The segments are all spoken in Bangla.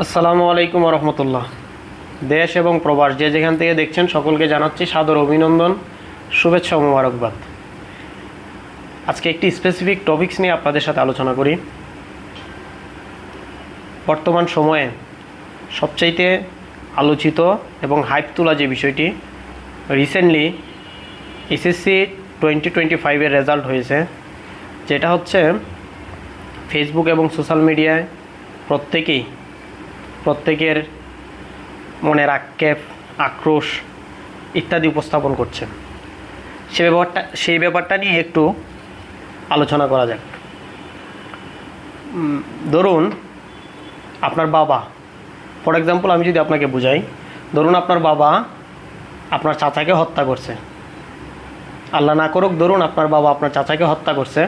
আসসালামু আলাইকুম রহমতুল্লাহ। দেশ এবং প্রবাস যে যেখান থেকে দেখছেন সকলকে জানাচ্ছি সাদর অভিনন্দন, শুভেচ্ছা ও মোবারকবাদ। আজকে একটি স্পেসিফিক টপিকস নিয়ে আপনাদের সাথে আলোচনা করি। বর্তমান সময়ে সবচাইতে আলোচিত এবং হাইপ তোলা যে বিষয়টি, রিসেন্টলি এসএসসি 2025-এর রেজাল্ট হয়েছে, যেটা হচ্ছে ফেসবুক এবং সোশ্যাল মিডিয়ায় প্রত্যেকের মনের আক্ষেপ, আক্রোশ ইত্যাদি উপস্থাপন করছে। সেই ব্যাপারটা নিয়ে একটু আলোচনা করা যাক। ধরুন আপনার বাবা, ফর এক্সাম্পল আমি যদি আপনাকে বুঝাই, ধরুন আপনার বাবা আপনার চাচাকে হত্যা করছে। আল্লাহ না করুক, ধরুন আপনার বাবা আপনার চাচাকে হত্যা করছে।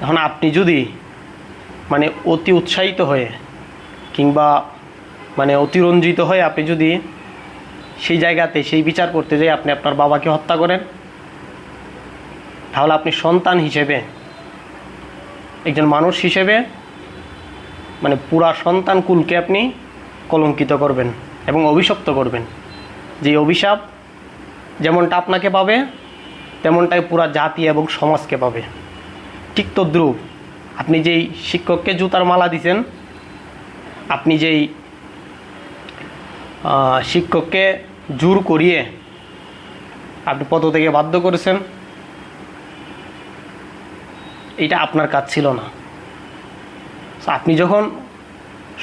এখন আপনি যদি অতি উৎসাহিত হয়ে কিংবা অতিরঞ্জিত হয়ে আপনি যদি সেই জায়গাতে সেই বিচার করতে যাই আপনি আপনার বাবাকে হত্যা করেন, তাহলে আপনি সন্তান হিসেবে, একজন মানুষ হিসেবে পুরা সন্তান কুলকে আপনি কলঙ্কিত করবেন এবং অভিশপ্ত করবেন। যে অভিশাপ যেমনটা আপনাকে পাবে তেমনটাই পুরা জাতি এবং সমাজকে পাবে। ঠিক তদ্রূপ আপনি যেই শিক্ষককে জুতার মালা দিছেন, আপনি যেই শিক্ষককে জোর করিয়ে আপনি পদ থেকে বাধ্য করেছেন, এটা আপনার কাজ ছিল না। আপনি যখন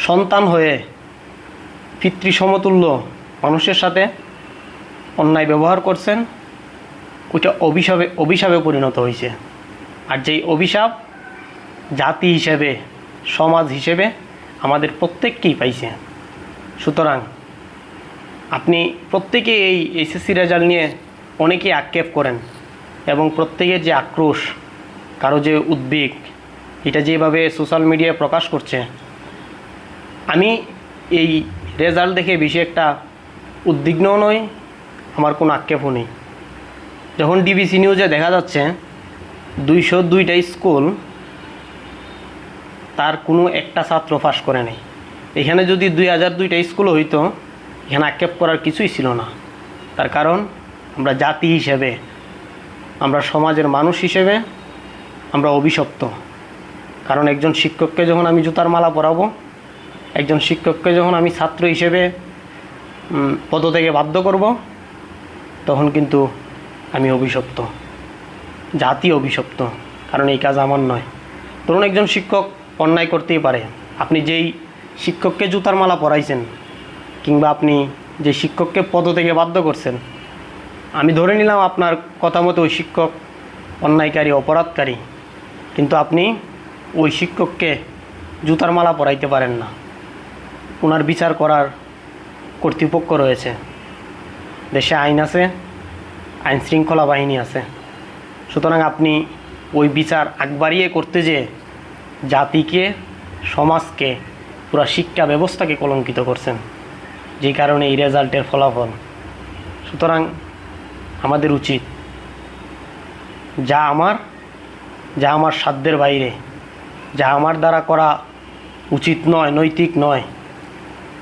সন্তান হয়ে পিতৃ সমতুল্য মানুষের সাথে অন্যায় ব্যবহার করছেন, ওইটা অভিশাপে পরিণত হয়েছে। আর যেই অভিশাপ জাতি হিসেবে, সমাজ হিসেবে আমাদের প্রত্যেককেই পাইছে। সুতরাং আপনি প্রত্যেকে এই এসএসসি রেজাল্ট নিয়ে অনেকেই আক্ষেপ করেন এবং প্রত্যেকের যে আক্রোশ, কারো যে উদ্বেগ, এটা যেভাবে সোশ্যাল মিডিয়ায় প্রকাশ করছে, আমি এই রেজাল্ট দেখে বেশি একটা উদ্বিগ্নও নই, আমার কোনো আক্ষেপও নেই। যখন ডিবিসি নিউজে দেখা যাচ্ছে 202টা স্কুল, তার কোনো একটা ছাত্র পাস করে নেই। এখানে যদি 2002টা স্কুল হইতো, এখানে আক্ষেপ করার কিছুই ছিল না। তার কারণ আমরা জাতি হিসেবে, আমরা সমাজের মানুষ হিসেবে আমরা অভিশপ্ত। কারণ একজন শিক্ষককে যখন আমি জুতার মালা পরাবো, একজন শিক্ষককে যখন আমি ছাত্র হিসেবে পদ থেকে বাধ্য করব, তখন কিন্তু আমি অভিশপ্ত, জাতি অভিশপ্ত। কারণ এই কাজ আমার নয়। ধরুন একজন শিক্ষক অন্যায় করতেই পারে। আপনি যেই শিক্ষককে জুতার মালা পরাইছেন কিংবা আপনি যে শিক্ষককে পদ থেকে বাধ্য করছেন, আমি ধরে নিলাম আপনার কথা মতো ওই শিক্ষক অন্যায়কারী, অপরাধকারী, কিন্তু আপনি ওই শিক্ষককে জুতার মালা পরাইতে পারেন না। ওনার বিচার করার কর্তৃপক্ষ রয়েছে, দেশে আইন আছে, আইন শৃঙ্খলা বাহিনী আছে। সুতরাং আপনি ওই বিচার আগবাড়িয়ে করতে যেয়ে জাতিকে, সমাজকে, পুরো শিক্ষা ব্যবস্থাকে কলঙ্কিত করছেন, যেই কারণে এই রেজাল্টের ফলাফল। সুতরাং আমাদের উচিত, যা আমার সাধ্যের বাইরে, যা আমার দ্বারা করা উচিত নয়, নৈতিক নয়,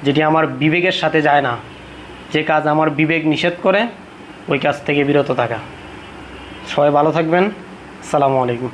যেটি আমার বিবেকের সাথে যায় না, যে কাজ আমার বিবেক নিষেধ করে, ওই কাজ থেকে বিরত থাকা। সবাই ভালো থাকবেন। আসসালামু আলাইকুম।